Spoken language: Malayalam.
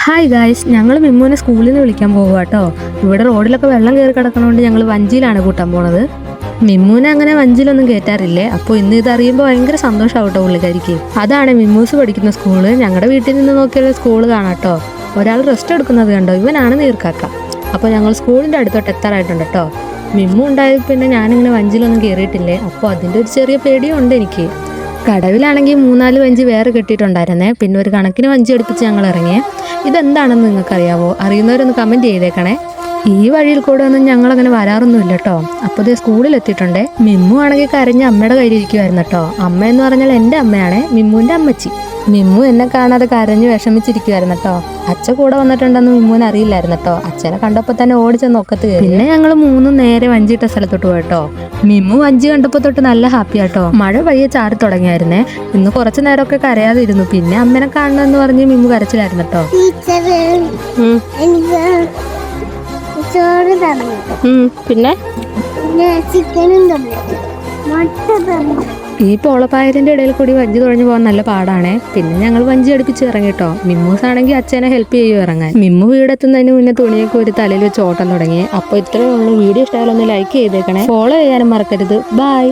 ഹായ് ഗായ്സ്, ഞങ്ങൾ മിമ്മുവിനെ സ്കൂളിൽ നിന്ന് വിളിക്കാൻ പോകുക കേട്ടോ. ഇവിടെ റോഡിലൊക്കെ വെള്ളം കയറി കിടക്കണോണ്ട് ഞങ്ങൾ വഞ്ചിയിലാണ് കൂട്ടാൻ പോണത്. മിമ്മുവിനെ അങ്ങനെ വഞ്ചിയിലൊന്നും കയറ്റാറില്ലേ. അപ്പോൾ ഇന്ന് ഇതറിയുമ്പോൾ ഭയങ്കര സന്തോഷമാവും കേട്ടോ പുള്ളിക്കാരിക്ക്. അതാണ് മിമ്മൂസ് പഠിക്കുന്ന സ്കൂള്. ഞങ്ങളുടെ വീട്ടിൽ നിന്ന് നോക്കിയുള്ള സ്കൂള് കാണാം കേട്ടോ. ഒരാൾ റെസ്റ്റ് എടുക്കുന്നത് കണ്ടോ, ഇവനാണ് നീർക്കാക്ക. അപ്പോൾ ഞങ്ങൾ സ്കൂളിൻ്റെ അടുത്തോട്ട് എത്താറായിട്ടുണ്ട് കേട്ടോ. മിമ്മു ഉണ്ടായത് പിന്നെ ഞാനിങ്ങനെ വഞ്ചിയിലൊന്നും കയറിയിട്ടില്ലേ. അപ്പോൾ അതിൻ്റെ ഒരു ചെറിയ പേടിയും ഉണ്ട് എനിക്ക്. കടവിലാണെങ്കിൽ 3-4 വഞ്ചി വേറെ കെട്ടിയിട്ടുണ്ടായിരുന്നേ. പിന്നെ ഒരു കണക്കിന് വഞ്ചി എടുപ്പിച്ച് ഞങ്ങൾ ഇറങ്ങിയേ. ഇതെന്താണെന്ന് നിങ്ങൾക്കറിയാവോ? അറിയുന്നവരൊന്ന് കമൻറ്റ് ചെയ്തേക്കണേ. ഈ വഴിയിൽ കൂടെ ഒന്നും ഞങ്ങളങ്ങനെ വരാറൊന്നുമില്ല കേട്ടോ. അപ്പോൾ ഇത് സ്കൂളിൽ എത്തിയിട്ടുണ്ടേ. മിമ്മു ആണെങ്കിൽ കരഞ്ഞ് അമ്മയുടെ കയ്യിലിരിക്കുമായിരുന്നു കേട്ടോ. അമ്മ എന്ന് പറഞ്ഞാൽ എൻ്റെ അമ്മയാണേ, മിമ്മുവിൻ്റെ അമ്മച്ചി. മിമ്മു എന്നെ കാണാതെ കരഞ്ഞ് വിഷമിച്ചിരിക്കുമായിരുന്നു കേട്ടോ. അച്ഛൻ കൂടെ വന്നിട്ടുണ്ടെന്ന് മിമ്മുവിന് അറിയില്ലായിരുന്നു കേട്ടോ. അച്ഛനെ കണ്ടപ്പോൾ തന്നെ ഓടിച്ചെന്ന് ഒക്കത്ത് കയറി. പിന്നെ ഞങ്ങൾ 3 നേരെ വഞ്ചിയിട്ട സ്ഥലത്തോട്ട് പോയിട്ടോ. മിമ്മു വഞ്ചി കണ്ടപ്പോൾ തൊട്ട് നല്ല ഹാപ്പി ആട്ടോ. മഴ പയ്യെ ചാറി തുടങ്ങിയായിരുന്നേ. ഇന്ന് കുറച്ച് നേരമൊക്കെ കരയാതിരുന്നു. പിന്നെ അമ്മനെ കാണണമെന്ന് പറഞ്ഞ് മിമ്മു കരച്ചിലായിരുന്നു കേട്ടോ. പിന്നെ ഈ പോളപ്പായതിൻ്റെ ഇടയിൽ കൂടി വഞ്ചി തുഴഞ്ഞു പോകാൻ നല്ല പാടാണേ. പിന്നെ ഞങ്ങൾ വഞ്ചി അടുപ്പിച്ച് ഇറങ്ങിട്ടോ. മിമ്മൂസ് ആണെങ്കിൽ അച്ഛനെ ഹെൽപ്പ് ചെയ്യും ഇറങ്ങാൻ. മിമ്മു വീടെത്തുന്നതിന് മുന്നേ തുണിയൊക്കെ ഒരു തലയിൽ വെച്ച് ഓട്ടം തുടങ്ങി. അപ്പോൾ ഇത്രയേ ഉള്ളൂ. വീഡിയോ ഇഷ്ടമായാലും ഒന്ന് ലൈക്ക് ചെയ്തേക്കണേ. ഫോളോ ചെയ്യാനും മറക്കരുത്. ബൈ.